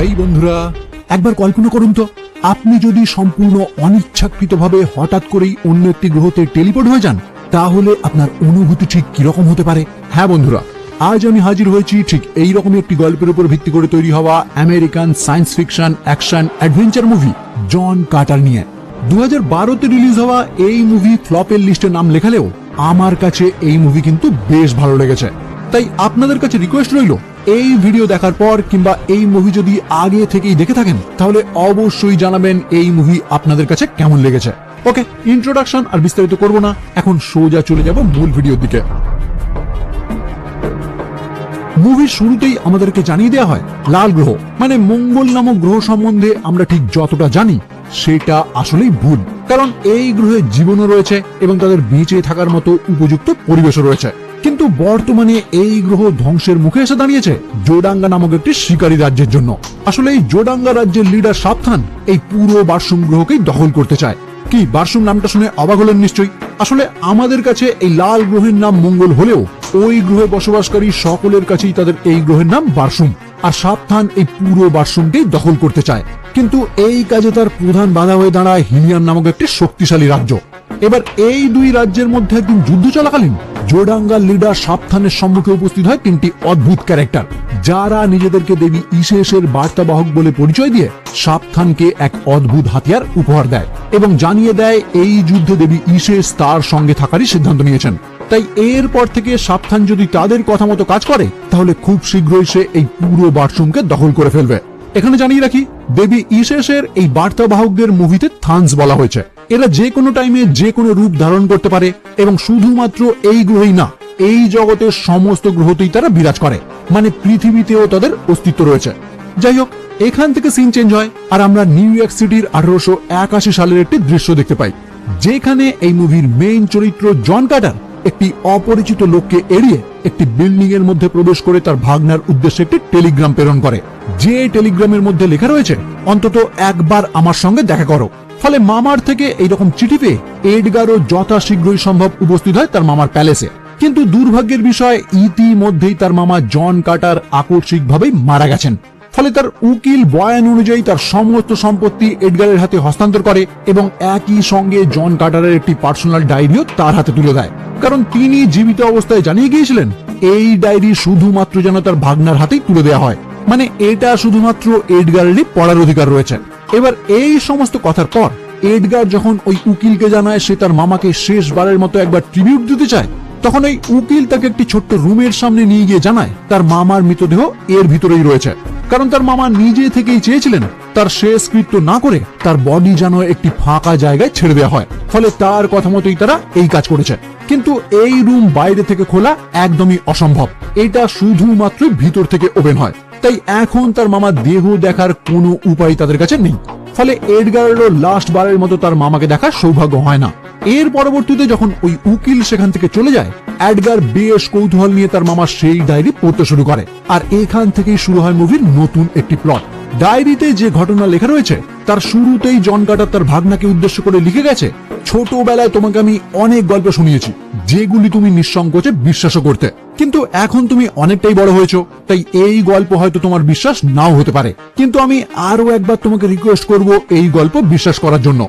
হেই বন্ধুরা, একবার কল্পনা করুন তো, আপনি যদি সম্পূর্ণ অনিচ্ছাকৃতভাবে হঠাৎ করেই অন্য একটি গ্রহতে টেলিপোর্ট হয়ে যান, তাহলে আপনার অনুভূতি ঠিক কিরকম হতে পারে। হ্যাঁ বন্ধুরা, আজ আমি হাজির হয়েছি ঠিক এই রকমই একটি গল্পের উপর ভিত্তি করে তৈরি হওয়া American science fiction action adventure movie John Carter নিয়ে। 2012-তে রিলিজ হওয়া এই মুভি ফ্লপের লিস্টে নাম লেখালেও আমার কাছে এই মুভি কিন্তু বেশ ভালো লেগেছে। তাই আপনাদের কাছে রিকোয়েস্ট রইল, এই ভিডিও দেখার পর কিংবা এই মুভি যদি আগে থেকেই দেখে থাকেন তাহলে অবশ্যই জানাবেন এই মুভি আপনাদের কাছে কেমন লেগেছে। ওকে, ইন্ট্রোডাকশন আর বিস্তারিত করব না, এখন সোজা চলে যাব মূল ভিডিওর দিকে। মুভির শুরুতেই আমাদেরকে জানিয়ে দেওয়া হয় লাল গ্রহ মানে মঙ্গল নামক গ্রহ সম্বন্ধে আমরা ঠিক যতটা জানি সেটা আসলেই ভুল, কারণ এই গ্রহে জীবনও রয়েছে এবং তাদের বেঁচে থাকার মতো উপযুক্ত পরিবেশও রয়েছে। কিন্তু বর্তমানে এই গ্রহ ধ্বংসের মুখে এসে দাঁড়িয়েছে জোডাঙ্গা নামক একটি শিকারী রাজ্যের জন্য। আসলে এই জোডাঙ্গা রাজ্যের লিডার সাবধান এই পুরো বারসুম গ্রহকেই দখল করতে চায়। কি বারসুম নামটা শুনে অবাক হলেন নিশ্চয়ই। আসলে আমাদের কাছে এই লাল গ্রহের নাম মঙ্গল হলেও ওই গ্রহে বসবাসকারী সকলের কাছেই তাদের এই গ্রহের নাম বারসুম, আর সাবধান এই পুরো বারসুমকেই দখল করতে চায়। কিন্তু এই কাজে তার প্রধান বাধা হয়ে দাঁড়ায় হিলিয়ান নামক একটি শক্তিশালী রাজ্য। এবার এই দুই রাজ্যের মধ্যে একদিন যুদ্ধ চলাকালীন জোডাঙ্গার লিডার সাবধানের সম্মুখে উপস্থিত হয় তিনটি অদ্ভুত ক্যারেক্টার, যারা নিজেদেরকে দেবী ইসেসের বার্তাবাহক বলে পরিচয় দিয়ে সাবধানকে এক অদ্ভুত হাতিয়ার উপহার দেয় এবং জানিয়ে দেয় এই যুদ্ধে দেবী ইসেস তার সঙ্গে থাকারই সিদ্ধান্ত নিয়েছেন। তাই এরপর থেকে সাবধান যদি তাদের কথা মতো কাজ করে তাহলে খুব শীঘ্রই সে এই পুরো বারসুমকে দখল করে ফেলবে। এখানে জানিয়ে রাখি, দেবী ইসেসের এই বার্তাবাহকদের মুভিতে থানস বলা হয়েছে। এরা যে কোনো টাইমে যে কোনো রূপ ধারণ করতে পারে এবং শুধুমাত্র এই গ্রহেই না, এই জগতের সমস্ত গ্রহতেই তারা বিরাজ করে, মানে পৃথিবীতেও তাদের অস্তিত্ব রয়েছে। যাই হোক, এখান থেকে সিন চেঞ্জ হয় আর আমরা নিউ ইয়র্ক সিটির 1881 সালের একটি দৃশ্য দেখতে পাই, যেখানে এই মুভির মেইন চরিত্র জন কার্টার একটি অপরিচিত লোককে এড়িয়ে একটি বিল্ডিং এর মধ্যে প্রবেশ করে তার ভাগনার উদ্দেশ্যে একটি টেলিগ্রাম প্রেরণ করে, যে টেলিগ্রামের মধ্যে লেখা রয়েছে অন্তত একবার আমার সঙ্গে দেখা করো। ফলে মামার থেকে এইরকম চিঠি পেয়ে এডগারও যথাশীঘ্রই সম্ভব উপস্থিত হয় তার মামার প্যালেসে। কিন্তু দুর্ভাগ্যের বিষয়, ইতিমধ্যেই তার মামা জন কার্টার আকস্মিকভাবেই মারা গেছেন। ফলে তার উকিল বয়ান অনুযায়ী তার সমস্ত সম্পত্তি এডগারের হাতে হস্তান্তর করে এবং একই সঙ্গে জন কার্টারের একটি পার্সোনাল ডায়েরিও তার হাতে তুলে দেয়, কারণ তিনি জীবিত অবস্থায় জানিয়ে গিয়েছিলেন এই ডায়েরি শুধুমাত্র যেন তার ভাগনার হাতেই তুলে দেওয়া হয়, মানে এটা শুধুমাত্র এডগারেরই পড়ার অধিকার রয়েছে। এবার এই সমস্ত কথার পর এডগার যখন ওই উকিলকে জানায় সে তার মামাকে শেষবারের মতো একবার ট্রিবিউট দিতে চায়, তখন ওই উকিল তাকে একটি ছোট্ট রুমের সামনে নিয়ে গিয়ে জানায় তার মামার মৃতদেহ এর ভিতরেই রয়েছে, কারণ তার মামা নিজে থেকেই চেয়েছিলেন তার শেষকৃত্য না করে তার বডি যেন একটি ফাঁকা জায়গায় ছেড়ে দেওয়া হয়। ফলে তার কথা মতোই তারা এই কাজ করেছে। কিন্তু এই রুম বাইরে থেকে খোলা একদমই অসম্ভব, এটা শুধুমাত্র ভিতর থেকে ওপেন হয়। তাই এখন তার মামার দেহ দেখার কোনো উপায় তাদের কাছে নেই। ফলে এডগারেরও লাস্ট বারের মতো তার মামাকে দেখার সৌভাগ্য হয় না। এর পরবর্তীতে যখন ওই উকিল সেখান থেকে চলে যায়, এডগার বেশ কৌতূহল নিয়ে তার মামার সেই ডায়েরি পড়তে শুরু করে, আর এখান থেকেই শুরু হয় মুভির নতুন একটি প্লট। ডায়েরিতে যে ঘটনা লেখা রয়েছে তার শুরুতেই জন কার্টার তার ভাগনাকে উদ্দেশ্য করে লিখে গেছে, ছোটবেলায় তোমাকে আমি অনেক গল্প শুনিয়েছি যেগুলি তুমি নিঃসংকোচে বিশ্বাসও করতে, কিন্তু এখন তুমি অনেকটাই বড় হয়েছো, তাই এই গল্প হয়তো তোমার বিশ্বাস নাও হতে পারে, কিন্তু আমি আরো একবার তোমাকে রিকোয়েস্ট করব এই গল্প বিশ্বাস করার জন্য।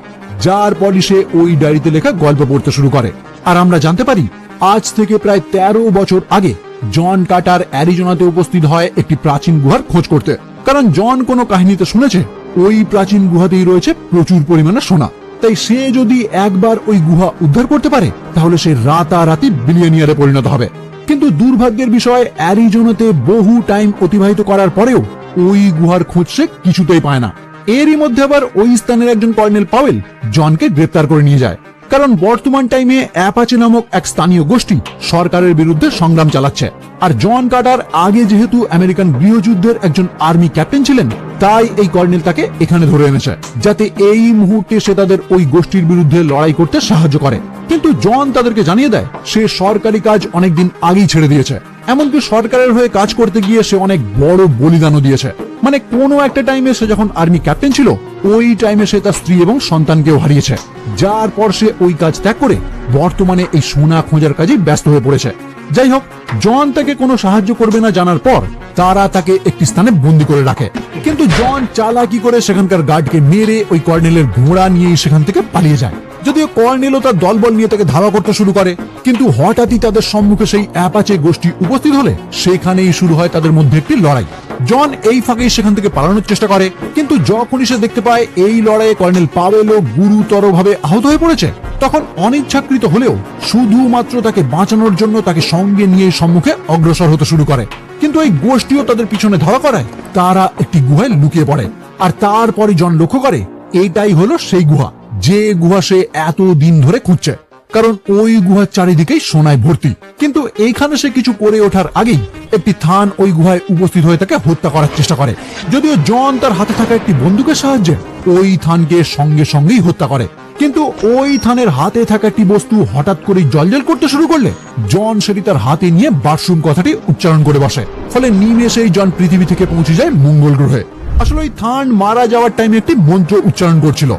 যার পরই সে ওই ডায়েরিতে লেখা গল্প পড়তে শুরু করে। আর আমরা জানতে পারি আজ থেকে প্রায় 13 বছর আগে জন কার্টার অ্যারিজোনাতে উপস্থিত হয় একটি প্রাচীন গুহার খোঁজ করতে, কারণ জন কোনো কাহিনীতে শুনেছে ওই প্রাচীন গুহাতেই রয়েছে প্রচুর পরিমাণে সোনা। তাই সে যদি একবার ওই গুহা উদ্ধার করতে পারে তাহলে সে রাতারাতি বিলিয়নিয়ারে পরিণত হবে। কিন্তু দুর্ভাগ্যের বিষয়, অ্যারিজোনাতে বহু টাইম অতিবাহিত করার পরেও ওই গুহার খোঁজ সে কিছুতেই পায় না। এরই মধ্যে আবার ওই স্থানের একজন কর্নেল পাওয়েল জনকে গ্রেপ্তার করে নিয়ে যায়, কারণ বর্তমান টাইমে অ্যাপাচে নামক এক স্থানীয় গোষ্ঠী সরকারের বিরুদ্ধে সংগ্রাম চালাচ্ছে। আর জন কার্টার আগে যেহেতু আমেরিকান গৃহযুদ্ধের একজন আর্মি ক্যাপ্টেন ছিলেন, তাই এই কর্নেল তাকে এখানে ধরে এনেছে যাতে এই মুহূর্তে সে তাদের ওই গোষ্ঠীর বিরুদ্ধে লড়াই করতে সাহায্য করে। কিন্তু জন তাদেরকে জানিয়ে দেয় সে সরকারি কাজ অনেকদিন আগেই ছেড়ে দিয়েছে, এমনকি সরকারের হয়ে কাজ করতে গিয়ে সে অনেক বড় বলিদানও দিয়েছে। মানে কোনো একটা টাইমে সে যখন আর্মি ক্যাপ্টেন ছিল ওই টাইমে সে তার স্ত্রী এবং সন্তানকেও হারিয়েছে, যার পর সে ওই কাজ ত্যাগ করে বর্তমানে এই সোনা খোঁজার কাজে ব্যস্ত হয়ে পড়েছে। যাই হোক, জন তাকে কোনো সাহায্য করবে না জানার পর তারা তাকে একটি স্থানে বন্দী করে রাখে। কিন্তু জন চালাকি করে সেখানকার গার্ডকে মেরে ওই কর্নেলের ঘোড়া নিয়ে সেখান থেকে পালিয়ে যায়। যদিও কর্নেল ও তার দলবল নিয়ে তাকে ধাওয়া করতে শুরু করে, কিন্তু হঠাৎই তাদের সম্মুখে সেই অ্যাপাচে গোষ্ঠী উপস্থিত হলে সেখানেই শুরু হয় তাদের মধ্যে একটি লড়াই। জন এই ফাঁকেই সেখান থেকে পালানোর চেষ্টা করে, কিন্তু যখনই সে দেখতে পায় এই লড়াইয়ে কর্নেল পাওয়েলও গুরুতরভাবে আহত হয়ে পড়েছে, তখন অনিচ্ছাকৃত হলেও শুধুমাত্র তাকে বাঁচানোর জন্য তাকে সঙ্গে নিয়ে সম্মুখে অগ্রসর হতে শুরু করে। কিন্তু এই গোষ্ঠীও তাদের পিছনে ধাওয়া করায় তারা একটি গুহায় লুকিয়ে পড়ে। আর তারপরে জন লক্ষ্য করে এইটাই হলো সেই গুহা, যে গুহা সে এত দিন ধরে খুঁজছে, কারণ ওই গুহার চারিদিকেই সোনায় ভর্তি। কিন্তু এইখানে সে কিছু করে ওঠার আগেই একটি থান ওই গুহায় উপস্থিত হয়ে তাকে হত্যা করার চেষ্টা করে। যদিও জন তার হাতে থাকা একটি বন্দুকের সাহায্যে ওই থানকে সঙ্গে সঙ্গেই হত্যা করে, কিন্তু ওই থানের হাতে থাকা একটি বস্তু হঠাৎ করে জলজল করতে শুরু করলে জন সেটি তার হাতে নিয়ে বাথরুম কথাটি উচ্চারণ করে বসে। ফলে নিমেষেই জন পৃথিবী থেকে পৌঁছে যায় মঙ্গল গ্রহে। আসলে ওই থান মারা যাওয়ার টাইমে একটি মন্ত্র উচ্চারণ করছিল,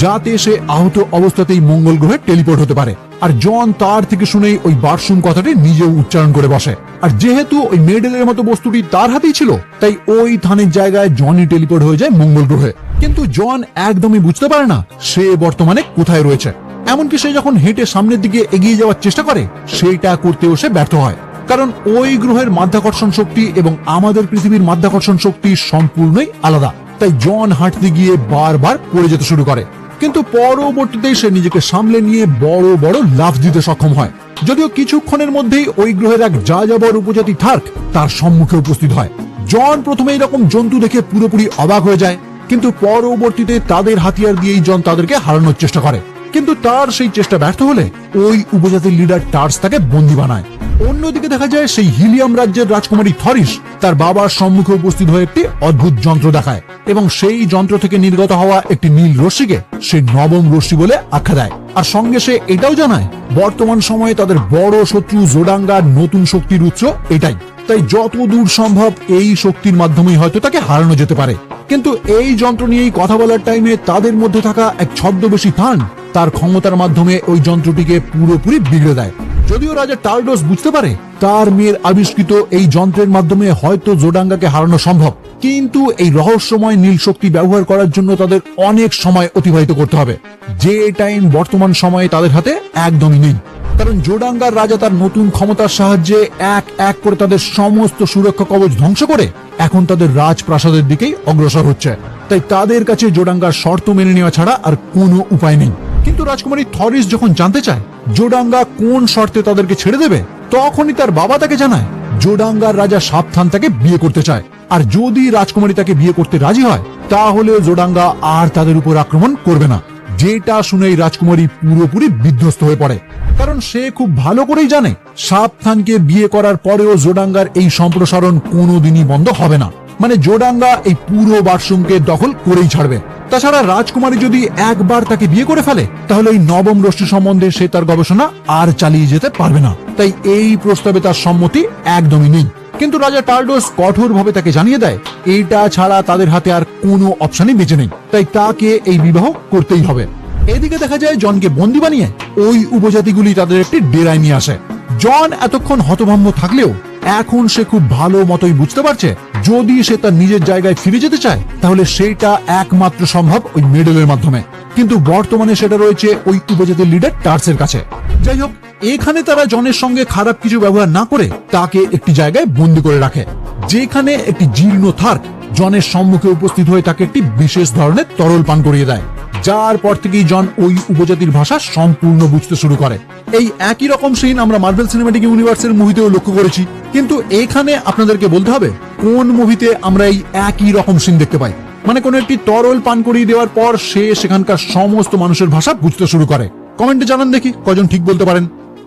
যাতে সে আহত অবস্থাতেই মঙ্গল গ্রহে টেলিপোর্ট হতে পারে। আর জন তার থেকে শুনেই ওই বাথরুম কথাটি নিজেও উচ্চারণ করে বসে। আর যেহেতু ওই মেডেলের মতো বস্তুটি তার হাতেই ছিল, তাই ওই থানের জায়গায় জনই টেলিপোর্ট হয়ে যায় মঙ্গল গ্রহে। কিন্তু জন একদমই বুঝতে পারে না সে বর্তমানে কোথায় রয়েছে। এমনকি সে যখন হেঁটে সামনের দিকে এগিয়ে যাওয়ার চেষ্টা করে, সেটা করতেও সে ব্যর্থ হয়, কারণ ওই গ্রহের মাধ্যাকর্ষণ শক্তি এবং আমাদের পৃথিবীর মাধ্যাকর্ষণ শক্তি সম্পূর্ণই আলাদা। তাই জন হাঁটতে গিয়ে বারবার পড়ে যেতে শুরু করে, কিন্তু পরবর্তীতে সে নিজেকে সামলে নিয়ে বড় বড় লাফ দিতে সক্ষম হয়। যদিও কিছুক্ষণের মধ্যেই ওই গ্রহের এক যাযাবর উপজাতি থার্ক তার সম্মুখে উপস্থিত হয়। জন প্রথমে এরকম জন্তু দেখে পুরোপুরি অবাক হয়ে যায়, কিন্তু পরবর্তীতে তাদের হাতিয়ার দিয়েই জন তাদেরকে হারানোর চেষ্টা করে। কিন্তু তার সেই চেষ্টা ব্যর্থ হলে ওই উপজাতির লিডার টার্স তাকে বন্দী বানায়। অন্যদিকে দেখা যায় সেই হিলিয়াম রাজ্যের রাজকুমারী থরিস তার বাবার সম্মুখে উপস্থিত হয়ে একটি অদ্ভুত যন্ত্র দেখায়, এবং সেই যন্ত্র থেকে নির্গত হওয়া একটি নীল রশ্মিকে সে নবম রশ্মি বলে আখ্যা দেয়। আর সঙ্গে সে এটাও জানায় বর্তমান সময়ে তাদের বড় শত্রু জোডাঙ্গার নতুন শক্তির উৎস এটাই, তাই যত দূর সম্ভব এই শক্তির মাধ্যমেই হয়তো তাকে হারানো যেতে পারে। কিন্তু এই যন্ত্র নিয়েই কথা বলার টাইমে তাদের মধ্যে থাকা এক ছদ্মবেশী থান তার ক্ষমতার মাধ্যমে ওই যন্ত্রটিকে পুরোপুরি বিগড়ে দেয়। যদিও রাজা টার্ডোস বুঝতে পারে তার মেয়ের আবিষ্কৃত এই যন্ত্রের মাধ্যমে হয়তো জোডাঙ্গাকে হারানো সম্ভব, কিন্তু এই রহস্যময় নীল শক্তি ব্যবহার করার জন্য তাদের অনেক সময় অতিবাহিত করতে হবে, যে টাইম বর্তমান সময়ে তাদের হাতে একদমই নেই। কারণ জোডাঙ্গার রাজা তার নতুন ক্ষমতার সাহায্যে এক এক করে তাদের সমস্ত সুরক্ষা কবচ ধ্বংস করে এখন তাদের রাজপ্রাসাদের দিকেই অগ্রসর হচ্ছে। তাই তাদের কাছে জোডাঙ্গার শর্ত মেনে নেওয়া ছাড়া আর কোনো উপায় নেই। কিন্তু রাজকুমারী থরিস যখন জানতে চায় জোডাঙ্গা কোন শর্তে তাদেরকে ছেড়ে দেবে, তখনই তার বাবা তাকে জানায় জোডাঙ্গার রাজা সাবধান তাকে বিয়ে করতে চায়, আর যদি রাজকুমারী তাকে বিয়ে করতে রাজি হয় তাহলে জোডাঙ্গা আর তাদের উপর আক্রমণ করবে না। যেটা শুনেই রাজকুমারী পুরোপুরি বিধ্বস্ত হয়ে পড়ে, কারণ সে খুব ভালো করেই জানে সাবধানকে বিয়ে করার পরেও জোডাঙ্গার এই সম্প্রসারণ কোনোদিনই বন্ধ হবে না। মানে জোডাঙ্গা এই পুরো বাথরুমকে দখল করেই ছাড়বে। তাছাড়া রাজকুমারী যদি একবার তাকে বিয়ে করে ফেলে তাহলে এই নবম রশ্মি সম্বন্ধে সে তার গবেষণা আর চালিয়ে যেতে পারবে না। তাই এই প্রস্তাবে তার সম্মতি একদমই নেই। কিন্তু রাজা টার্ডোস কঠোরভাবে তাকে জানিয়ে দেয় এইটা ছাড়া তাদের হাতে আর কোনো অপশনই বেঁচে নেই, তাই তাকে এই বিবাহ করতেই হবে। এদিকে দেখা যায় জনকে বন্দী বানিয়ে ওই উপজাতিগুলি তাদের একটি ডেরায় নিয়ে আসে। জন এতক্ষণ হতভম্ব থাকলেও এখন সে খুব ভালো মতোই বুঝতে পারছে যদি সে তার নিজের জায়গায় ফিরে যেতে চায় তাহলে সেটা একমাত্র সম্ভব ওই মেডেলের মাধ্যমে। কিন্তু বর্তমানে সেটা রয়েছে ওই উপজাতির লিডার টার্সের কাছে। যাই হোক, এখানে তারা জনের সঙ্গে খারাপ কিছু ব্যবহার না করে তাকে একটি জায়গায় বন্দী করে রাখে, যেখানে একটি জীর্ণ থার্ক জনের সম্মুখে উপস্থিত হয়ে তাকে একটি বিশেষ ধরনের তরল পান করিয়ে দেয়, যার পর থেকেই জন ওই উপজাতির ভাষা সম্পূর্ণ বুঝতে শুরু করে। এই একই রকম সিন আমরা মার্ভেল সিনেম্যাটিক ইউনিভার্সের মুভিতেও লক্ষ্য করেছি, কিন্তু এখানে আপনাদেরকে বলতে হবে কোন মুভিতে আমরা এই একই রকম সিন দেখতে পাই। মানে কোন একটি তরল পান করিয়ে দেওয়ার পর সে সেখানকার সমস্ত মানুষের ভাষা বুঝতে শুরু করে। কমেন্টে জানান দেখি কজন ঠিক বলতে পারেন।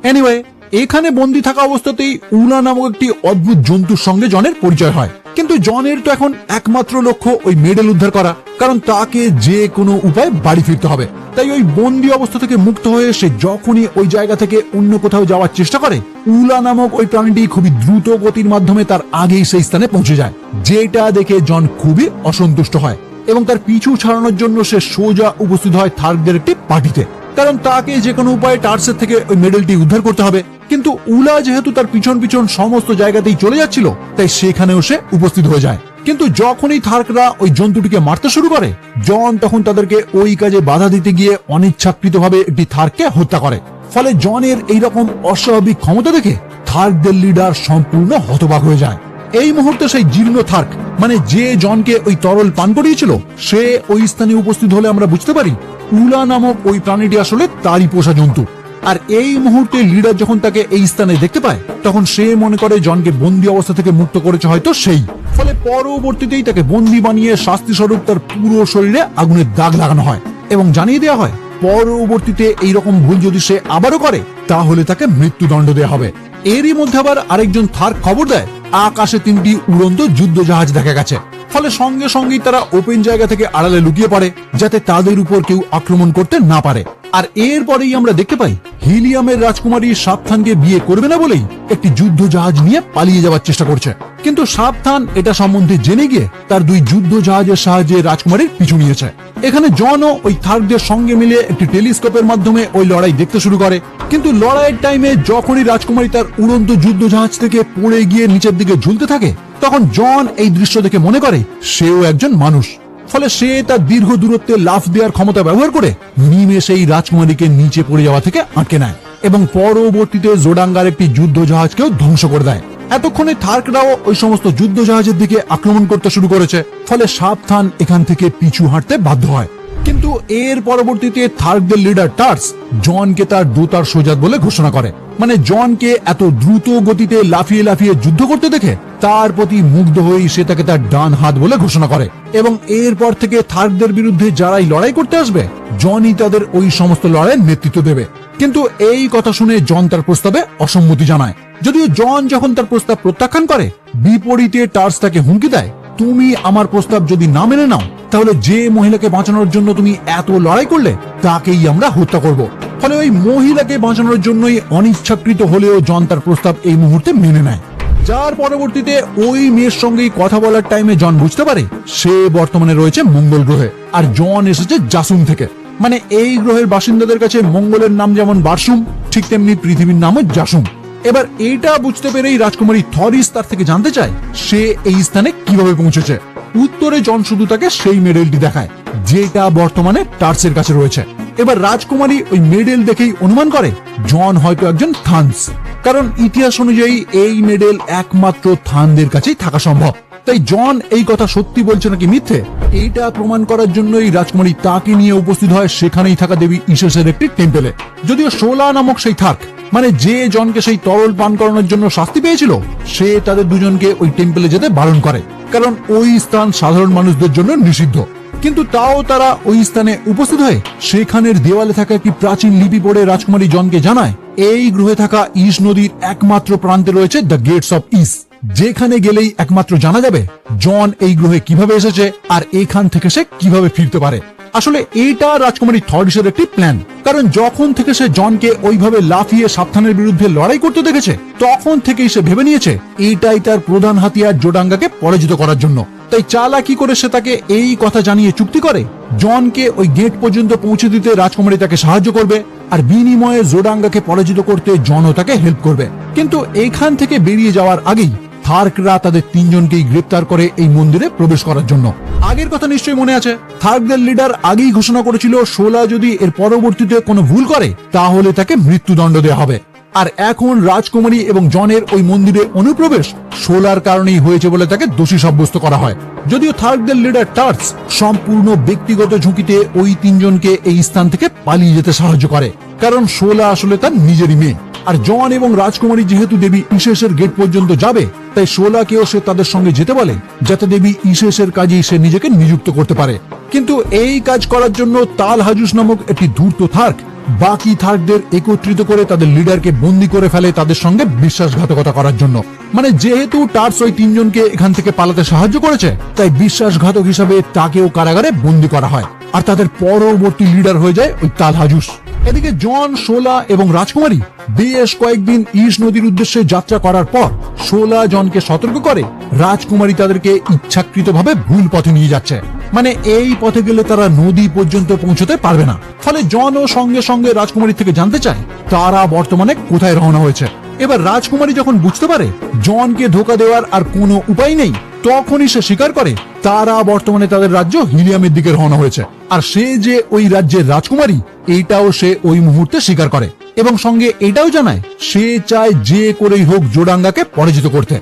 এনিওয়ে, এখানে বন্দী থাকা অবস্থাতেই উলা নামক একটি অদ্ভুত জন্তুর সঙ্গে জনের পরিচয় হয়। কিন্তু জনের তো এখন একমাত্র লক্ষ্য ওই মেডেল উদ্ধার করা, কারণ তাকে যে কোনো উপায় বাড়ি ফিরতে হবে। তাই ওই বন্দী অবস্থা থেকে মুক্ত হয়ে সে যখনই ওই জায়গা থেকে অন্য কোথাও যাওয়ার চেষ্টা করে, উলা নামক ওই প্রাণীটি খুবই দ্রুত গতির মাধ্যমে তার আগেই সেই স্থানে পৌঁছে যায়, যেটা দেখে জন খুবই অসন্তুষ্ট হয় এবং তার পিছু ছাড়ানোর জন্য সে সোজা উপস্থিত হয় থার্কদের একটি পার্টিতে। কারণ তাকে যে কোনো উপায়ে টার্সের থেকে ওই মেডেলটি উদ্ধার করতে হবে, কিন্তু উলা যেহেতু তার পিছন পিছন সমস্ত জায়গাতেই চলে যাচ্ছিল, তাই সেখানেও সে উপস্থিত হয়ে যায়। কিন্তু যখনই থার্করা ওই জন্তুটিকে মারতে শুরু করে, জন তখন তাদেরকে ওই কাজে বাধা দিতে গিয়ে অনিচ্ছাকৃতভাবে একটি থার্ককে হত্যা করে। ফলে জনের এইরকম অস্বাভাবিক ক্ষমতা দেখে থার্কদের লিডার সম্পূর্ণ হতবাক হয়ে যায়। এই মুহূর্তে সেই জীর্ণ থার্ক, মানে যে জনকে ওই তরল পান করিয়েছিল, সে ওই স্থানে উপস্থিত হলে আমরা বুঝতে পারি উলা নামক ওই প্রাণীটি আসলে তারই পোষা জন্তু। আর এই মুহূর্তে লিডার যখন তাকে এই স্থানে দেখতে পায়, তখন সে মনে করে জনকে বন্দি অবস্থা থেকে মুক্ত করেছে হয়তো সেই। ফলে পরবর্তীতেই তাকে বন্দি বানিয়ে শাস্তি স্বরূপ তার পুরো শরীরে আগুনের দাগ লাগানো হয় এবং জানিয়ে দেওয়া হয় পরবর্তীতে এইরকম ভুল যদি সে আবারও করে, তাহলে তাকে মৃত্যুদণ্ড দেওয়া হবে। এরই মধ্যে আবার আরেকজন থার্ক খবর দেয় আকাশে 3টি উড়ন্ত যুদ্ধ জাহাজ দেখা গেছে। ফলে সঙ্গে সঙ্গেই তারা ওপেন জায়গা থেকে আড়ালে লুকিয়ে পড়ে, যাতে তাদের উপর কেউ আক্রমণ করতে না পারে। আর এরপরেই আমরা দেখতে পাই হিলিয়ামের রাজকুমারী সাবধানকে বিয়ে করবে না বলেই একটি যুদ্ধ জাহাজ নিয়ে পালিয়ে যাওয়ার চেষ্টা করছে। কিন্তু সাবধান এটা সম্বন্ধে জেনে গিয়ে তার 2 যুদ্ধ জাহাজের সাহায্যে রাজকুমারীর পিছু নিয়েছে। এখানে জনও ওই থার্কদের সঙ্গে মিলে একটি টেলিস্কোপের মাধ্যমে ওই লড়াই দেখতে শুরু করে। কিন্তু লড়াইয়ের টাইমে যখনই রাজকুমারী তার উড়ন্ত যুদ্ধ জাহাজ থেকে পড়ে গিয়ে নিচের দিকে ঝুলতে থাকে, তখন জন এই দৃশ্য দেখে মনে করে সেও একজন মানুষ। ফলে সে তার দীর্ঘ দূরত্বে লাফ দেওয়ার ক্ষমতা ব্যবহার করে নিমেষেই রাজকুমারীকে নিচে পড়ে যাওয়া থেকে আটকে নেয় এবং পরবর্তীতে জোডাঙ্গার একটি যুদ্ধ জাহাজকেও ধ্বংস করে দেয়। এতক্ষণে থার্করাও ওই সমস্ত যুদ্ধ জাহাজের দিকে আক্রমণ করতে শুরু করেছে। ফলে সাবধান এখান থেকে পিছু হাঁটতে বাধ্য হয়। কিন্তু এর পরবর্তীতে থার্কদের লিডার টার্স জনকে তার দোতার সোজাত বলে ঘোষণা করে। মানে জনকে এত দ্রুত গতিতে লাফিয়ে লাফিয়ে যুদ্ধ করতে দেখে তার প্রতি মুগ্ধ হয়ে সে তাকে তার ডান হাত বলে ঘোষণা করে এবং এরপর থেকে থার্কদের বিরুদ্ধে যারাই লড়াই করতে আসবে, জনই তাদের ওই সমস্ত লড়াইয়ের নেতৃত্ব দেবে। কিন্তু এই কথা শুনে জন তার প্রস্তাবে অসম্মতি জানায়। যদিও জন যখন তার প্রস্তাব প্রত্যাখ্যান করে, বিপরীতে টার্স তাকে হুমকি দেয়, তুমি আমার প্রস্তাব যদি না মেনে নাও, তাহলে যে মহিলাকে বাঁচানোর জন্য তুমি এত লড়াই করলে তাকেই আমরা হত্যা করব। ফলে ওই মহিলাকে বাঁচানোর জন্যই অনিচ্ছাকৃত হলেও জন তার প্রস্তাব এই মুহূর্তে মেনে নেয়। যার পরবর্তীতে ওই মেয়ের সঙ্গেই কথা বলার টাইমে জন বুঝতে পারে সে বর্তমানে রয়েছে মঙ্গল গ্রহে, আর জন এসেছে জাসুম থেকে। মানে এই গ্রহের বাসিন্দাদের কাছে মঙ্গলের নাম যেমন বারসুম, ঠিক তেমনি পৃথিবীর নামও জাসুম। এবার এটা বুঝতে পেরেই রাজকুমারী থরিস তার থেকে জানতে চায় সে এই স্থানে কিভাবে পৌঁছেছে। উত্তরে জন শুধু তাকে সেই মেডেলটি দেখায় যেটা বর্তমানে টার্সের কাছে রয়েছে। এবার রাজকুমারী ওই মেডেল দেখেই অনুমান করে জন হয়তো একজন থানস, কারণ ইতিহাস অনুযায়ী এই মেডেল একমাত্র থানদের কাছেই থাকা সম্ভব। তাই জন এই কথা সত্যি বলছে নাকি মিথ্যে, এইটা প্রমাণ করার জন্যই রাজকুমারী তাকে নিয়ে উপস্থিত হয় সেখানেই থাকা দেবী ইসেসের একটি টেম্পেলে। যদিও শোলা নামক সেই থার্ক, মানে যে জনকে সেই তরল পান করানোর জন্য শাস্তি পেয়েছিল, সে তাদের দুজনকে ওই টেম্পেলে যেতে বারণ করে, কারণ ওই স্থান সাধারণ মানুষদের জন্য নিষিদ্ধ। কিন্তু তাও তারা ওই স্থানে উপস্থিত হয়ে সেখানের দেওয়ালে থাকা একটি প্রাচীন লিপি পড়ে রাজকুমারী জনকে জানায় এই গ্রহে থাকা ইস নদীর একমাত্র প্রান্তে রয়েছে দ্য গেটস অফ ইস, যেখানে গেলেই একমাত্র জানা যাবে জন এই গ্রহে কিভাবে এসেছে আর এখান থেকে সে কিভাবে ফিরতে পারে। আসলে এটা রাজকুমারী থরিসের একটি প্ল্যান, কারণ যখন থেকে সে জনকে ওইভাবে লাফিয়ে সাবধানের বিরুদ্ধে লড়াই করতে দেখেছে, তখন থেকেই সে ভেবে নিয়েছে এটাই তার প্রধান হাতিয়ার জোডাঙ্গাকে পরাজিত করার জন্য। তাই চালাকি করে সে তাকে এই কথা জানিয়ে চুক্তি করে জনকে ওই গেট পর্যন্ত পৌঁছে দিতে রাজকুমারী তাকে সাহায্য করবে, আর বিনিময়ে জোডাঙ্গাকে পরাজিত করতে জনও তাকে হেল্প করবে। কিন্তু এখান থেকে বেরিয়ে যাওয়ার আগেই থার্করা তাদের 3 জনকেই গ্রেপ্তার করে এই মন্দিরে প্রবেশ করার জন্য। আগের কথা নিশ্চয়ই মনে আছে, থার্কদের লিডার আগেই ঘোষণা করেছিল শোলা যদি এর পরবর্তীতে কোনো ভুল করে তাহলে তাকে মৃত্যুদণ্ড দেওয়া হবে। আর এখন রাজকুমারী এবং জনের ওই মন্দিরে অনুপ্রবেশ শোলার কারণেই হয়েছে বলে তাকে দোষী সাব্যস্ত করা হয়। যদিও থার্কদের লিডার টার্স সম্পূর্ণ ব্যক্তিগত ঝুঁকিতে ওই 3 জনকে এই স্থান থেকে পালিয়ে যেতে সাহায্য করে, কারণ শোলা আসলে তার নিজেরই মেয়ে। আর জন এবং রাজকুমারী যেহেতু দেবী ইসেসের গেট পর্যন্ত যাবে, তাই শোলাকেও সে তাদের সঙ্গে যেতে বলে যাতে দেবী ইসেসের কাজে সে নিজেকে নিযুক্ত করতে পারে। কিন্তু এই কাজ করার জন্য তাল হাজুস নামক একটি ধূর্ত থার্ক বাকি থার্কদের একত্রিত করে তাদের লিডারকে বন্দী করে ফেলে তাদের সঙ্গে বিশ্বাসঘাতকতা করার জন্য। মানে যেহেতু টার্স ওই 3 জনকে এখান থেকে পালাতে সাহায্য করেছে, তাই বিশ্বাসঘাতক হিসাবে তাকেও কারাগারে বন্দী করা হয়, আর তাদের পরবর্তী লিডার হয়ে যায় ওই তাল হাজুস। এদিকে জন, শোলা এবং রাজকুমারী বেশ কয়েকদিন ইস নদীর উদ্দেশ্যে যাত্রা করার পর শোলা জনকে সতর্ক করে রাজকুমারী তাদেরকে ইচ্ছাকৃতভাবে ভুল পথে নিয়ে যাচ্ছে, মানে এই পথে গেলে তারা নদী পর্যন্ত পৌঁছতে পারবে না। ফলে জনও সঙ্গে সঙ্গে রাজকুমারী থেকে জানতে চায় তারা বর্তমানে কোথায় রওনা হয়েছে। এবার রাজকুমারী যখন বুঝতে পারে জনকে ধোকা দেওয়ার আর কোনো উপায় নেই, তখনই সে স্বীকার করে তারা বর্তমানে তাদের রাজ্য হিলিয়ামের দিকে রওনা হয়েছে, আর সে যে ওই রাজ্যের রাজকুমারী এটাও সে ওই মুহূর্তে স্বীকার করে, এবং সঙ্গে এটাও জানায় সে চায় যে করেই হোক জোডাঙ্গাকে পরাজিত করতে,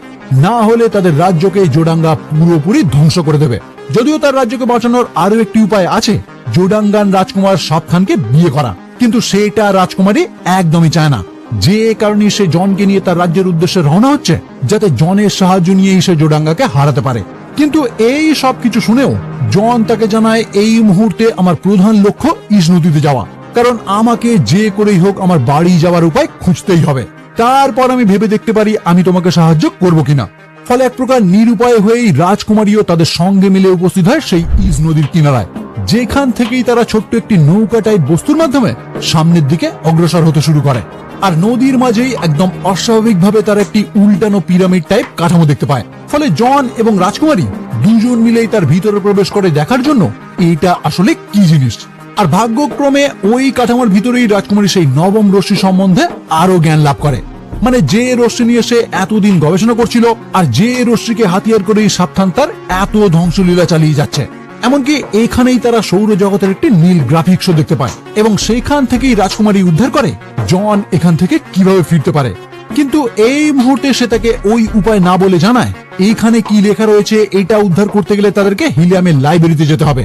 না হলে তাদের রাজ্যকে জোডাঙ্গা পুরোপুরি ধ্বংস করে দেবে। যদিও তার রাজ্যকে বাঁচানোর আরো একটি উপায় আছে, জোডাঙ্গান রাজকুমার সাব খানকে বিয়ে করা, কিন্তু সেটা রাজকুমারী একদমই চায় না। যে কারণে সে জনকে নিয়ে তার রাজ্যের উদ্দেশ্যে রওনা হচ্ছে, যাতে জনের সাহায্য নিয়েই সে জোডাঙ্গাকে হারাতে পারে। কিন্তু এই সব কিছু শুনেও জন তাকে জানায় এই মুহূর্তে আমার প্রধান লক্ষ্য ইস নদীতে যাওয়া, কারণ আমাকে যে করেই হোক আমার বাড়ি যাওয়ার উপায় খুঁজতেই হবে, তারপর আমি ভেবে দেখতে পারি আমি তোমাকে সাহায্য করব কিনা। ফলে এক প্রকার নিরুপায় হয়েই রাজকুমারীও তাদের সঙ্গে মিলে উপস্থিত হয় সেই ইস নদীর কিনারায়, যেখান থেকেই তারা ছোট্ট একটি নৌকা টাইপ বস্তুর মাধ্যমে সামনের দিকে অগ্রসর হতে শুরু করে। আর নদীর মাঝেই একদম অস্বাভাবিকভাবে তারা একটি উল্টানো পিরামিড টাইপ কাঠামো দেখতে পায়। ফলে জন এবং রাজকুমারী দুজন মিলেই তার ভিতরে প্রবেশ করে দেখার জন্য এটা আসলে কি জিনিস। আর ভাগ্যক্রমে ওই কাঠামোর ভিতরেই রাজকুমারী সেই নবম রশ্মি সম্বন্ধে আরো জ্ঞান লাভ করে, মানে যে রশ্মি নিয়ে সে এতদিন গবেষণা করছিল, আর যে রশ্মিকে হাতিয়ার করেই সাবধান তার এত ধ্বংসলীলা চালিয়ে যাচ্ছে। এমনকি এখানেই তারা সৌরজগতের একটি নীল গ্রাফিক্সও দেখতে পায়, এবং সেখান থেকেই রাজকুমারী উদ্ধার করে জন এখান থেকে কিভাবে ফিরতে পারে। কিন্তু এই মুহূর্তে সে তাকে ওই উপায় না বলে জানায় এইখানে কি লেখা রয়েছে এটা উদ্ধার করতে গেলে তাদেরকে হিলিয়ামের লাইব্রেরিতে যেতে হবে,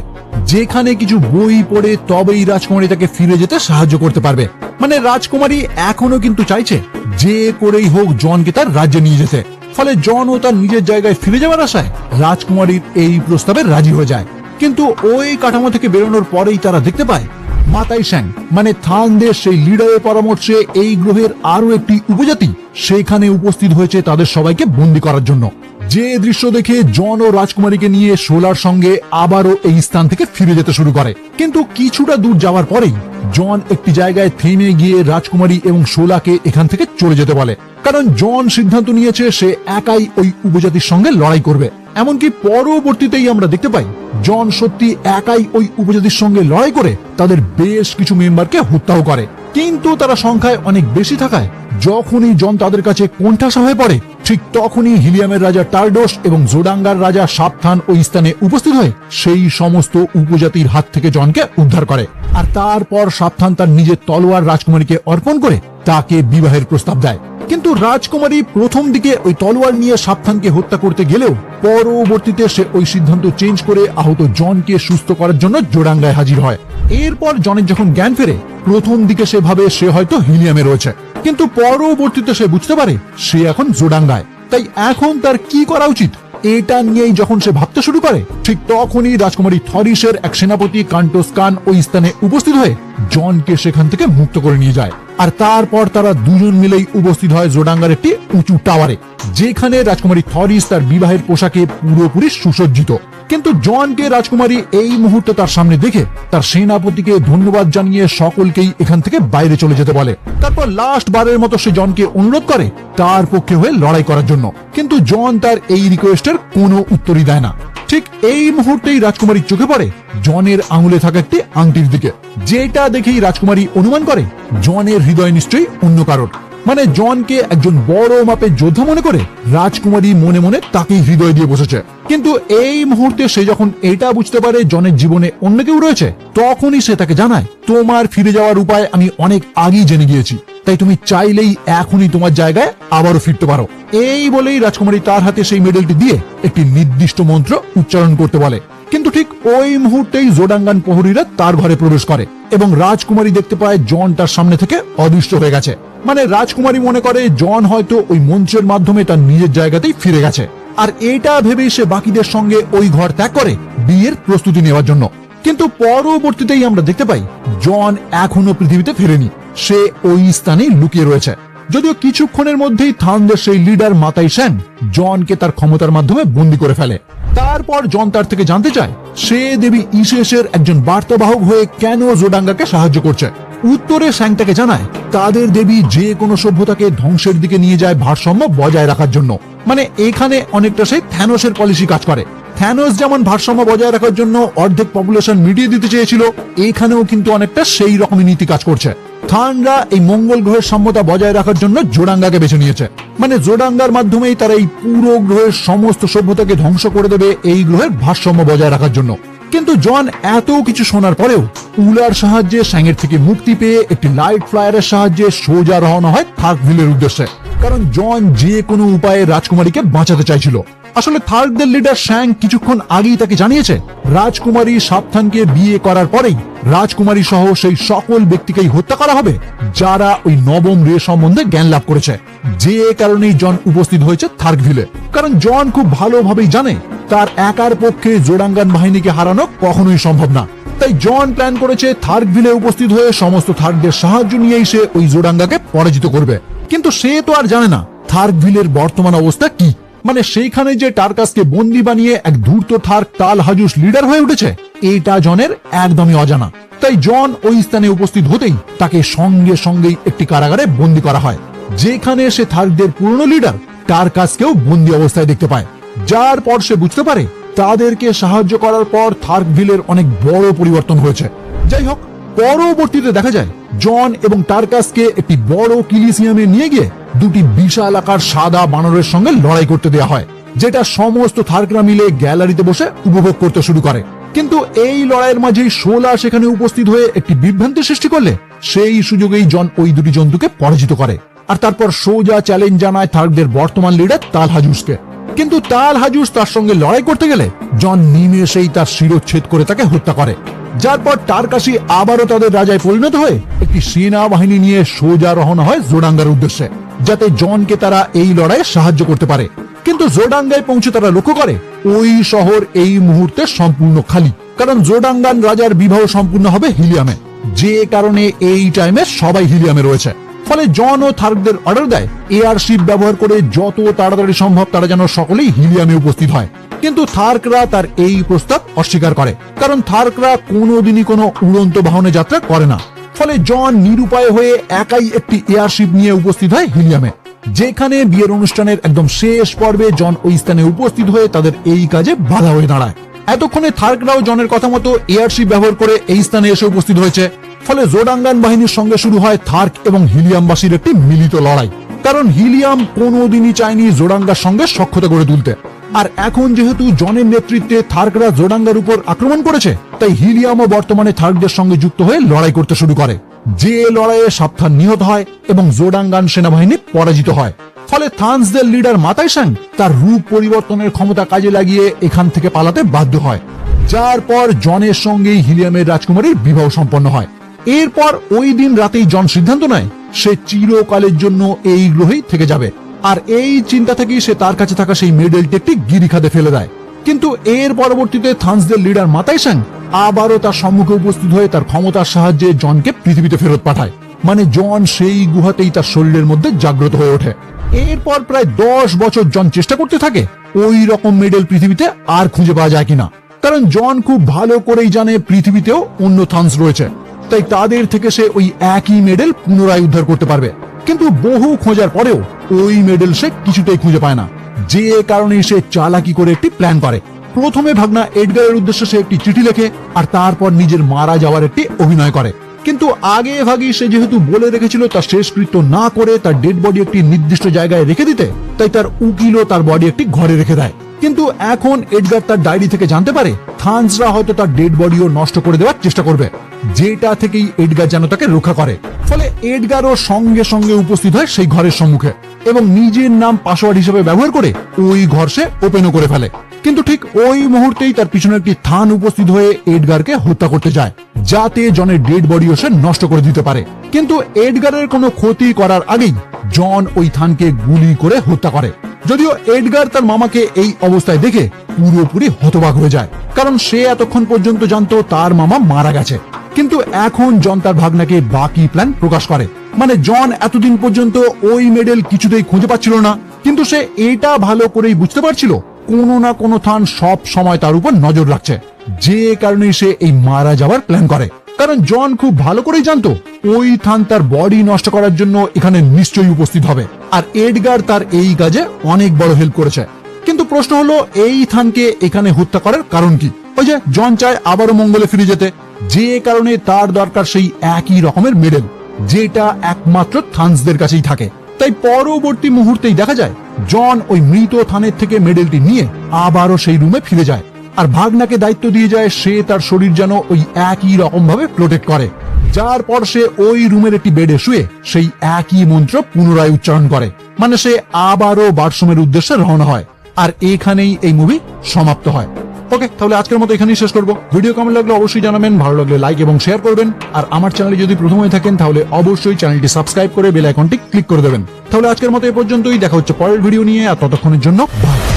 যেখানে কিছু বই পড়ে তবেই রাজকুমারী তাকে ফিরে যেতে সাহায্য করতে পারবে। মানে রাজকুমারী এখনো কিন্তু চাইছে যে করেই হোক জনকে তার রাজ্যে নিয়ে যেতে। ফলে জন ও তার নিজের জায়গায় ফিরে যাওয়ার আশায় রাজকুমারীর এই প্রস্তাবে রাজি হয়ে যায়। কিন্তু ওই কাঠামো থেকে বেরোনোর পরেই তারা দেখতে পায় মাতাই শ্যাং মানে থানদের সেই লিডারের পরামর্শে এই গ্রহের আরো একটি উপজাতি সেখানে উপস্থিত হয়েছে তাদের সবাইকে বন্দী করার জন্য। যে দৃশ্য দেখে জন ও রাজকুমারীকে নিয়ে শোলার সঙ্গে আবারও এই স্থান থেকে ফিরে যেতে শুরু করে। কিন্তু কিছুটা দূর যাওয়ার পরেই জন একটি জায়গায় থেমে গিয়ে রাজকুমারী এবং শোলাকে এখান থেকে চলে যেতে বলে, কারণ জন সিদ্ধান্ত নিয়েছে সে একাই ওই উপজাতির সঙ্গে লড়াই করবে। এমনকি পরবর্তীতেই আমরা দেখতে পাই জন সত্যি একাই ওই উপজাতির সঙ্গে লড়াই করে তাদের বেশ কিছু মেম্বারকে হত্যাও করে। কিন্তু তারা সংখ্যায় অনেক বেশি থাকায় যখনই জন তাদের কাছে কোণঠাসা হয়ে পড়ে, ঠিক তখনই হিলিয়ামের রাজা টার্ডোস এবং জোডাঙ্গার রাজা সাবধান ওই স্থানে উপস্থিত হয়ে সেই সমস্ত উপজাতির হাত থেকে জনকে উদ্ধার করে। আর তারপর সাবধান তার নিজের তলোয়ার রাজকুমারীকে অর্পণ করে তাকে বিবাহের প্রস্তাব দেয়। কিন্তু রাজকুমারী প্রথম দিকে ওই তলোয়ার নিয়ে সাবধানকে হত্যা করতে গেলেও পরবর্তীতে সে ওই সিদ্ধান্ত চেঞ্জ করে আহত জনকে সুস্থ করার জন্য জোডাঙ্গায় হাজির হয়। এরপর জনের যখন জ্ঞান ফেরে, প্রথম দিকে সে ভাবে সে হয়তো হিলিয়ামে রয়েছে, কিন্তু পরবর্তীতে সে বুঝতে পারে সে এখন জোডাঙ্গায়। তাই এখন তার কি করা উচিত এটা নিয়েই যখন সে ভাবতে শুরু করে, ঠিক তখনই রাজকুমারী থরিসের এক সেনাপতি কান্টোস কান ওই স্থানে উপস্থিত হয়ে জনকে সেখান থেকে মুক্ত করে নিয়ে যায়। আর তারপর তারা দুজন মিলেই উপস্থিত হয় জোডাঙ্গার একটি উঁচু টাওয়ারে, যেখানে রাজকুমারী থরিস তার বিবাহের পোশাকে পুরোপুরি সুসজ্জিত। কিন্তু জনকে রাজকুমারী এই মুহূর্তে তার সামনে দেখে তার সেনাপতিকে ধন্যবাদ জানিয়ে সকলকেই এখান থেকে বাইরে চলে যেতে বলে। তারপর লাস্ট বারের মতো সে জনকে অনুরোধ করে তার পক্ষে হয়ে লড়াই করার জন্য, কিন্তু জন তার এই রিকোয়েস্টের কোনো উত্তরই দেয় না। ঠিক এই মুহূর্তেই রাজকুমারীর চোখে পড়ে জনের আঙুলে থাকা একটি আংটির দিকে, যেটা দেখেই রাজকুমারী অনুমান করে জনের হৃদয় নিশ্চয়ই অন্য কারোর। মানে জনকে একজন বড় মাপের যোদ্ধা মনে করে রাজকুমারী মনে মনে তাকেই হৃদয় দিয়ে বসেছে। কিন্তু এই মুহূর্তে সে যখন এটা বুঝতে পারে জনের জীবনে অন্য কেউ রয়েছে, তখনই সে তাকে জানায় তোমার ফিরে যাওয়ার উপায় আমি অনেক আগেই জেনে গিয়েছি, তাই তুমি চাইলেই এখনই তোমার জায়গায় আবারও ফিরতে পারো। এই বলেই রাজকুমারী তার হাতে সেই মেডেলটি দিয়ে একটি নির্দিষ্ট মন্ত্র উচ্চারণ করতে বলে। কিন্তু ঠিক ওই মুহূর্তেই জোডাঙ্গান প্রহরীরা তার ঘরে প্রবেশ করে এবং রাজকুমারী দেখতে পায় জন তার সামনে থেকে অদৃশ্য হয়ে গেছে। মানে রাজকুমারী মনে করে জন হয়তো ওই মন্ত্রের মাধ্যমে তার নিজের জায়গাতেই ফিরে গেছে, আর এটা ভেবেই সে বাকিদের সঙ্গে ওই ঘর ত্যাগ করে বিয়ের প্রস্তুতি নেওয়ার জন্য। কিন্তু পরবর্তীতেই আমরা দেখতে পাই জন এখনো পৃথিবীতে ফেরেনি, সে ওই স্থানেই লুকিয়ে রয়েছে। যদিও কিছুক্ষণের মধ্যেই থানদের সেই লিডার মাতাই শ্যাং জনকে তার ক্ষমতার মাধ্যমে বন্দী করে ফেলে। তারপর জন তার থেকে জানতে চায় সে দেবী ইসেসের একজন বার্তাবাহক হয়ে কেন জোডাঙ্গাকে সাহায্য করছে। উত্তরে শ্যাং তাকে জানায় তাদের দেবী যে কোনো সভ্যতাকে ধ্বংসের দিকে নিয়ে যায় ভারসাম্য বজায় রাখার জন্য। মানে এখানে অনেকটা সেই থ্যানোসের পলিসি কাজ করে। থ্যানোস যেমন ভারসাম্য বজায় রাখার জন্য অর্ধেক পপুলেশন মিটিয়ে দিতে চেয়েছিল, এখানেও কিন্তু অনেকটা সেই রকমই নীতি কাজ করছে। থানরা এই মঙ্গল গ্রহের সাম্যতা বজায় রাখার জন্য জোডাঙ্গাকে বেছে নিয়েছে। মানে জোডাঙ্গার মাধ্যমেই তারা এই পুরো গ্রহের সমস্ত সভ্যতাকে ধ্বংস করে দেবে এই গ্রহের ভারসাম্য বজায় রাখার জন্য। কিন্তু জন এত কিছু শোনার পরেও উলার সাহায্যে স্যাংয়ের থেকে মুক্তি পেয়ে একটি লাইট ফ্লায়ারের সাহায্যে সোজা রওনা হয় থার্কভিলের উদ্দেশ্যে। কারণ জন যে কোনো উপায়ে রাজকুমারীকে বাঁচাতে চাইছিল। আসলে থার্কদের লিডার স্যাং কিছুক্ষণ আগেই তাকে জানিয়েছে রাজকুমারী সাবধানকে বিয়ে করার পরেই রাজকুমারী সহ সেই সকল ব্যক্তিকেই হত্যা করা হবে যারা ওই নবম রে সম্বন্ধে জ্ঞান লাভ করেছে। যে কারণেই জন উপস্থিত হয়েছে থার্কভিলে। কারণ জন খুব ভালোভাবেই জানে তার একার পক্ষে জোডাঙ্গান বাহিনীকে হারানো কখনোই সম্ভব না। তাই জন প্ল্যান করেছে থার্কভিলে উপস্থিত হয়ে সমস্ত থার্কদের সাহায্য নিয়েই সে ওই জোডাঙ্গাকে পরাজিত করবে। কিন্তু সে তো আর জানে না থার্কভিলের বর্তমান অবস্থা কি। মানে সেইখানে যে টার্কাসকে বন্দি বানিয়ে এক ধূর্ত থার্ক তাল হাজুস লিডার হয়ে উঠেছে এটা জনের একদমই অজানা। তাই জন ওই স্থানে উপস্থিত হতেই তাকে সঙ্গে সঙ্গেই একটি কারাগারে বন্দি করা হয়, যেখানে সে থার্কদের পুরনো লিডার টার্কাসকেও বন্দি অবস্থায় দেখতে পায়। যার পর সে বুঝতে পারে তাদেরকে সাহায্য করার পর থার্কভিলের অনেক বড় পরিবর্তন হয়েছে। যাই হোক, পরবর্তীতে দেখা যায় জন এবং টার্কাসকে একটি বড় কিলিসিয়ামে নিয়ে গিয়ে দুটি বিশাল আকার সাদা বানরের সঙ্গে লড়াই করতে দেওয়া হয়, যেটা সমস্ত থার্করা মিলে গ্যালারিতে বসে উপভোগ করতে শুরু করে। কিন্তু এই লড়াইয়ের মাঝেই শোলা সেখানে উপস্থিত হয়ে একটি বিভ্রান্তি সৃষ্টি করলে সেই সুযোগেই জন ওই দুটি জন্তুকে পরাজিত করে। আর তারপর সোজা চ্যালেঞ্জ জানায় থার্কদের বর্তমান লিডার তাল হাজুসকে। কিন্তু তাল হাজুস তার সঙ্গে লড়াই করতে গেলে জন নিমেষেই তার শিরচ্ছেদ করে তাকে হত্যা করে। যার পর টার্কাসি আবারও তাদের রাজায় পরিণত হয়ে একটি সেনাবাহিনী নিয়ে সোজা রওনা হয় জোডাঙ্গার উদ্দেশ্যে, যাতে জনকে তারা এই লড়াইয়ে সাহায্য করতে পারে। কিন্তু জোডাঙ্গায় পৌঁছে তারা লক্ষ্য করে ওই শহর এই মুহূর্তে সম্পূর্ণ খালি, কারণ জোডাঙ্গান রাজার বিবাহ সম্পূর্ণ হবে হিলিয়ামে, যে কারণে এই টাইমে সবাই হিলিয়ামে রয়েছে। ফলে জন ও থার্কদের অর্ডার দেয় এয়ারশিপ ব্যবহার করে যত তাড়াতাড়ি সম্ভব তারা যেন সকলেই হিলিয়ামে উপস্থিত হয়। কিন্তু থার্করা তার এই প্রস্তাব অস্বীকার করে, কারণ থার্করা কোনোদিনই কোনো উড়ন্ত বাহনে যাত্রা করে না। ফলে জন নিরুপায় হয়ে একাই একটি এয়ারশিপ নিয়ে উপস্থিত হয় হিলিয়ামে, যেখানে বিয়ের অনুষ্ঠানের একদম শেষ পর্বে জন ওই স্থানে উপস্থিত হয়ে তাদের এই কাজে বাধা হয়ে দাঁড়ায়। এতক্ষণে থার্করাও জনের কথা মতো এয়ারশিপ ব্যবহার করে এই স্থানে এসে উপস্থিত হয়েছে। ফলে জোডাঙ্গান বাহিনীর সঙ্গে শুরু হয় থার্ক এবং হিলিয়ামবাসীর একটি মিলিত লড়াই, কারণ হিলিয়াম কোনোদিনই চায়নি জোডাঙ্গার সঙ্গে সখ্যতা গড়ে তুলতে। আর এখন যেহেতু জনের নেতৃত্বে থার্করা জোডাঙ্গার উপর আক্রমণ করেছে, তাই হিলিয়ামও বর্তমানে থার্কদের সঙ্গে যুক্ত হয়ে লড়াই করতে শুরু করে, যে লড়াইয়ে সাবধান নিহত হয় এবং জোডাঙ্গান সেনাবাহিনী পরাজিত হয়। ফলে থান্সদের লিডার মাতাই স্যাং তার রূপ পরিবর্তনের ক্ষমতা কাজে লাগিয়ে এখান থেকে পালাতে বাধ্য হয়, যার পর জনের সঙ্গেই হিলিয়ামের রাজকুমারীর বিবাহ সম্পন্ন হয়। এরপর ওই দিন রাতেই জন সিদ্ধান্ত নেয় সে চিরকালের জন্য এই গ্রহেই থেকে যাবে। আর এই চিন্তা থেকেই সে তার কাছে থাকা সেই মেডেলটি একটি গিরিখাতে ফেলে দেয়। কিন্তু এর পরবর্তীতে থান্সদের লিডার মাতাই স্যাং আবারও তার সম্মুখে উপস্থিত হয়ে তার ক্ষমতার সাহায্যে জনকে পৃথিবীতে ফেরত পাঠায়। মানে জন সেই গুহাতেই তার শরীরের মধ্যে জাগ্রত হয়ে ওঠে। এরপর প্রায় 10 বছর জন চেষ্টা করতে থাকে ওই রকম মেডেল পৃথিবীতে আর খুঁজে পাওয়া যায় কিনা, কারণ জন খুব ভালো করেই জানে পৃথিবীতেও অন্য থান্স রয়েছে, তাই তাদের থেকে সে ওই একই মেডেল পুনরায় উদ্ধার করতে পারবে। কিন্তু বহু খোঁজার পরেও ওই মেডেল সে কিছুতেই খুঁজে পায় না, যে কারণে সে চালাকি করে একটি প্ল্যান করে। প্রথমে ভাগনা এডগারের উদ্দেশ্যে সে একটি চিঠি লেখে আর তারপর নিজের মারা যাওয়ার একটি অভিনয় করে। কিন্তু আগে ভাগে সে যেহেতু বলে রেখেছিল তার শেষকৃত্য না করে তার ডেড বডি একটি নির্দিষ্ট জায়গায় রেখে দিতে, তাই তার উকিলও তার বডি একটি ঘরে রেখে দেয়। কিন্তু এখন এডগার তার ডায়েরি থেকে জানতে পারে থান্সরা হয়তো তার ডেড বডিও নষ্ট করে দেওয়ার চেষ্টা করবে, যেটা থেকেই এডগার যেন তাকে রক্ষা করে। ফলে এডগারও সঙ্গে সঙ্গে উপস্থিত হয় সেই ঘরের সম্মুখে এবং নিজের নাম পাসওয়ার্ড হিসেবে ব্যবহার করে ওই ঘর সে ওপেনও করে ফেলে। কিন্তু ঠিক ওই মুহূর্তেই তার পিছনে একটি থান উপস্থিত হয়ে এডগারকে হত্যা করতে যায়, যাতে জনের ডেড বডিও সে নষ্ট করে দিতে পারে। কিন্তু এডগারের কোনো ক্ষতি করার আগেই জন ওই থানকে গুলি করে হত্যা করে। যদিও এডগার তার মামাকে এই অবস্থায় দেখে পুরোপুরি হতবাক হয়ে যায়, কারণ সে এতক্ষণ পর্যন্ত জানতো তার মামা মারা গেছে। কিন্তু এখন জন তার ভাগনাকে বাকি প্ল্যান প্রকাশ করে। মানে জন এতদিন পর্যন্ত ওই মেডেল কিছুতেই খুঁজে পাচ্ছিল না, কিন্তু সে এটা ভালো করেই বুঝতে পারছিল কোনো না কোনো থান সব সময় তার উপর নজর রাখছে, যে কারণে সে এই মারা যাওয়ার প্ল্যান করে। কারণ জন খুব ভালো করেই জানতো ওই থান তার বডি নষ্ট করার জন্য এখানে নিশ্চয়ই উপস্থিত হবে, আর এডগার তার এই কাজে অনেক বড় হেল্প করেছে। কিন্তু প্রশ্ন হলো এই থানকে এখানে হত্যা করার কারণ কি? ওই যে জন চায় আবারও মঙ্গলে ফিরে যেতে, যে কারণে তার দরকার সেই একই রকমের মেডেল। যেটা একমাত্র থানসদের কাছেই থাকে। তাই পরবর্তী মুহূর্তেই দেখা যায় জন ওই মৃত থানের থেকে মেডেলটি নিয়ে আবারও সেই রুমে ফিরে যায়, আর ভাগনাকে দায়িত্ব দিয়ে যায় সে তার শরীর যেন ওই একই রকম ভাবে প্রোটেক্ট করে, যার পর সে ওই রুমের একটি বেডে শুয়ে সেই একই মন্ত্র পুনরায় উচ্চারণ করে। মানে সে আবারও বারসুমের উদ্দেশ্যে রওনা হয়, আর এখানেই এই মুভি সমাপ্ত হয়। ওকে, তাহলে আজকের মতো এখানেই শেষ করবো। ভিডিও কেমন লাগলো অবশ্যই জানাবেন, ভালো লাগলে লাইক এবং শেয়ার করবেন, আর আমার চ্যানেলে যদি প্রথম হয়ে থাকেন তাহলে অবশ্যই চ্যানেলটি সাবস্ক্রাইব করে বেল আইকনটি ক্লিক করে দেবেন। তাহলে আজকের মতো এ পর্যন্তই, দেখা হচ্ছে পরের ভিডিও নিয়ে, আর ততক্ষণের জন্য বাই।